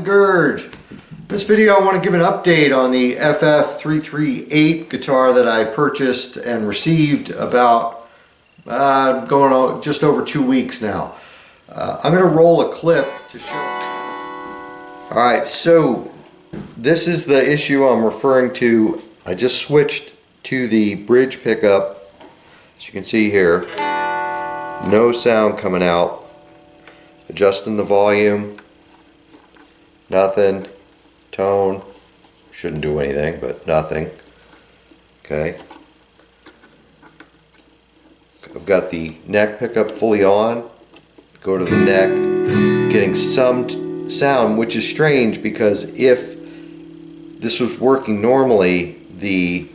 Gurge. In this video I want to give an update on the FF338 guitar that I purchased and received about going on just over 2 weeks now. I'm going to roll a clip to show. Alright, so this is the issue I'm referring to. I just switched to the bridge pickup. As you can see here, no sound coming out. Adjusting the volume, nothing. Tone, shouldn't do anything, but nothing. Okay. I've got the neck pickup fully on. Go to the neck, getting some sound, which is strange because if this was working normally, the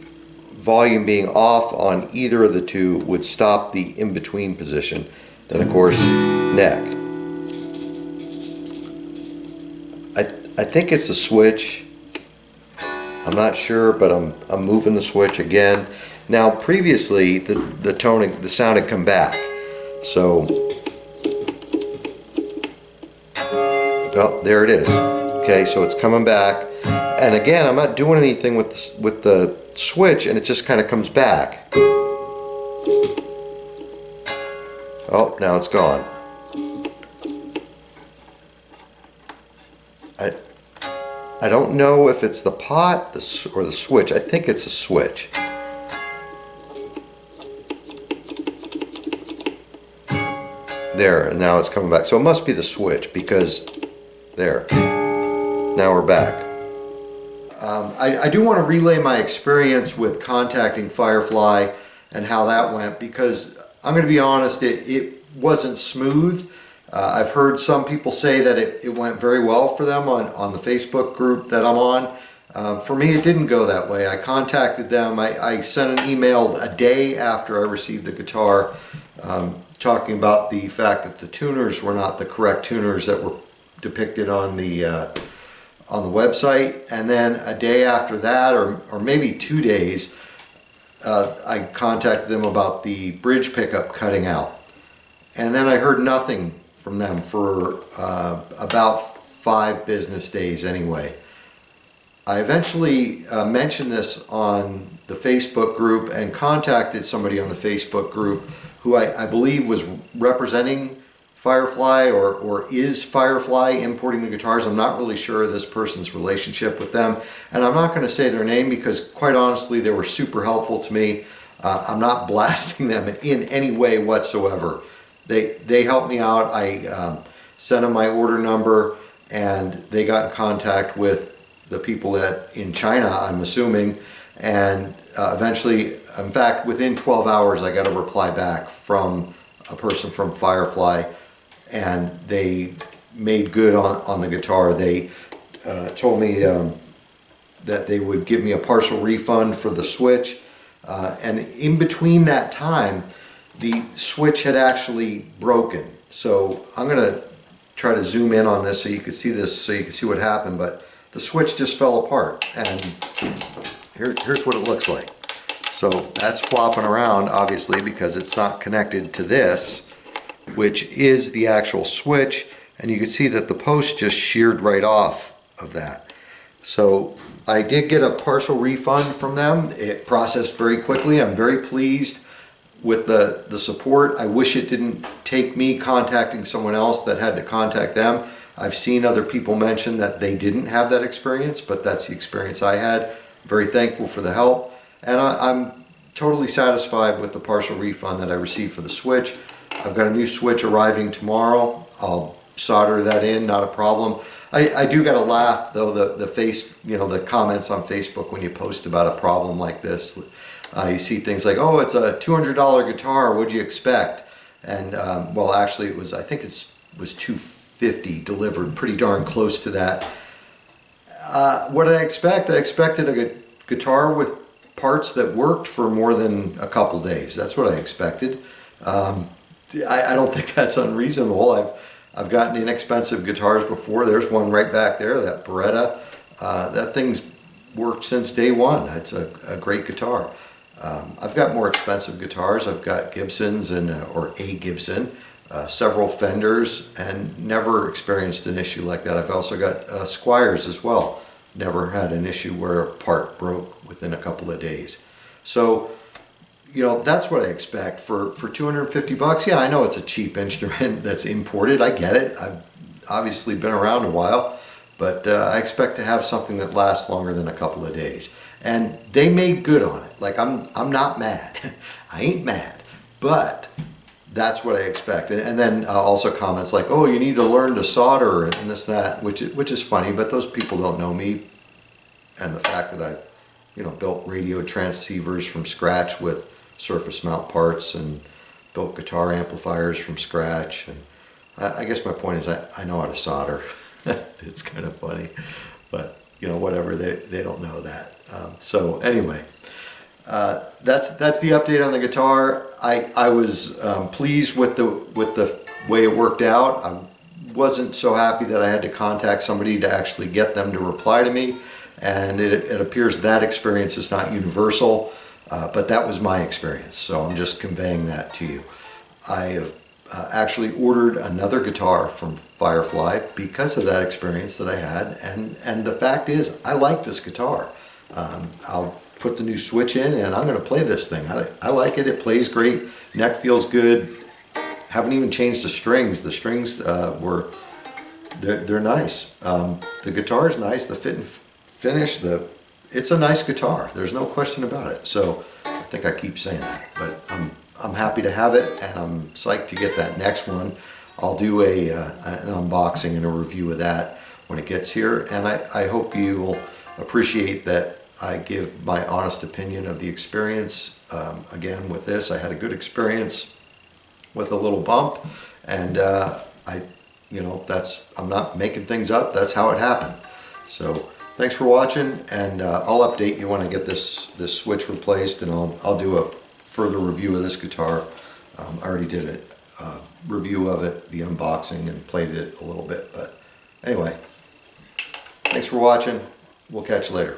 volume being off on either of the two would stop the in-between position. Then of course, neck. I think it's a switch. I'm not sure, but I'm moving the switch again. Now previously the sound had come back. So oh, there it is. Okay, so it's coming back. And again, I'm not doing anything with the switch, and it just kind of comes back. Oh, now it's gone. I don't know if it's the pot or the switch. I think it's a switch. There, and now it's coming back. So it must be the switch because there. Now we're back. I do want to relay my experience with contacting Firefly and how that went, because I'm going to be honest, it wasn't smooth. I've heard some people say that it went very well for them on the Facebook group that I'm on. For me, it didn't go that way. I contacted them. I sent an email a day after I received the guitar talking about the fact that the tuners were not the correct tuners that were depicted on the website. And then a day after that, or maybe 2 days, I contacted them about the bridge pickup cutting out. And then I heard nothing from them for about 5 business days anyway. I eventually mentioned this on the Facebook group and contacted somebody on the Facebook group who I believe was representing Firefly or is Firefly importing the guitars. I'm not really sure of this person's relationship with them, and I'm not going to say their name because quite honestly they were super helpful to me. I'm not blasting them in any way whatsoever. They helped me out. I sent them my order number and they got in contact with the people in China, I'm assuming, and eventually, in fact, within 12 hours I got a reply back from a person from Firefly, and they made good on the guitar. They told me that they would give me a partial refund for the switch, and in between that time the switch had actually broken. So I'm going to try to zoom in on this so you can see this, so you can see what happened, but the switch just fell apart, and here's what it looks like. So that's flopping around obviously because it's not connected to this, which is the actual switch, and you can see that the post just sheared right off of that. So I did get a partial refund from them. It processed very quickly. I'm very pleased with the support. I wish it didn't take me contacting someone else that had to contact them. I've seen other people mention that they didn't have that experience, but that's the experience I had. Very thankful for the help, and I'm totally satisfied with the partial refund that I received for the switch. I've got a new switch arriving tomorrow. I'll solder that in, not a problem. I do gotta laugh though, the comments on Facebook when you post about a problem like this. You see things like, oh, it's a $200 guitar, what'd you expect? And well, actually I think it was $250 delivered, pretty darn close to that. What did I expect? I expected a guitar with parts that worked for more than a couple days. That's what I expected. I don't think that's unreasonable. I've gotten inexpensive guitars before. There's one right back there, that Beretta. That thing's worked since day one. It's a great guitar. I've got more expensive guitars. I've got Gibsons or a Gibson. several Fenders and never experienced an issue like that. I've also got Squires as well. Never had an issue where a part broke within a couple of days. So, you know, that's what I expect for 250 bucks. Yeah, I know it's a cheap instrument that's imported. I get it. I've obviously been around a while, but I expect to have something that lasts longer than a couple of days. And they made good on it. Like, I'm not mad. I ain't mad, but that's what I expect. And then also comments like, oh, you need to learn to solder and this, that, which is funny, but those people don't know me and the fact that I've, you know, built radio transceivers from scratch with surface mount parts and built guitar amplifiers from scratch. And I guess my point is I know how to solder. It's kind of funny, but you know, whatever, they don't know that. So anyway, that's the update on the guitar. I was pleased with the way it worked out. I wasn't so happy that I had to contact somebody to actually get them to reply to me, and it appears that experience is not universal, but that was my experience, so I'm just conveying that to you. I have actually ordered another guitar from Firefly because of that experience that I had, and the fact is I like this guitar. I'll put the new switch in and I'm going to play this thing. I like it. It plays great. Neck feels good. Haven't even changed the strings. The strings they're nice. The guitar is nice. The fit and finish, it's a nice guitar. There's no question about it. So I think I keep saying that, but I'm happy to have it, and I'm psyched to get that next one. I'll do an unboxing and a review of that when it gets here, and I hope you will appreciate that I give my honest opinion of the experience. Again, with this, I had a good experience with a little bump, and I'm not making things up. That's how it happened. So thanks for watching, and I'll update you when I get this switch replaced, and I'll do a further review of this guitar. I already did a review of it, the unboxing, and played it a little bit. But anyway, thanks for watching. We'll catch you later.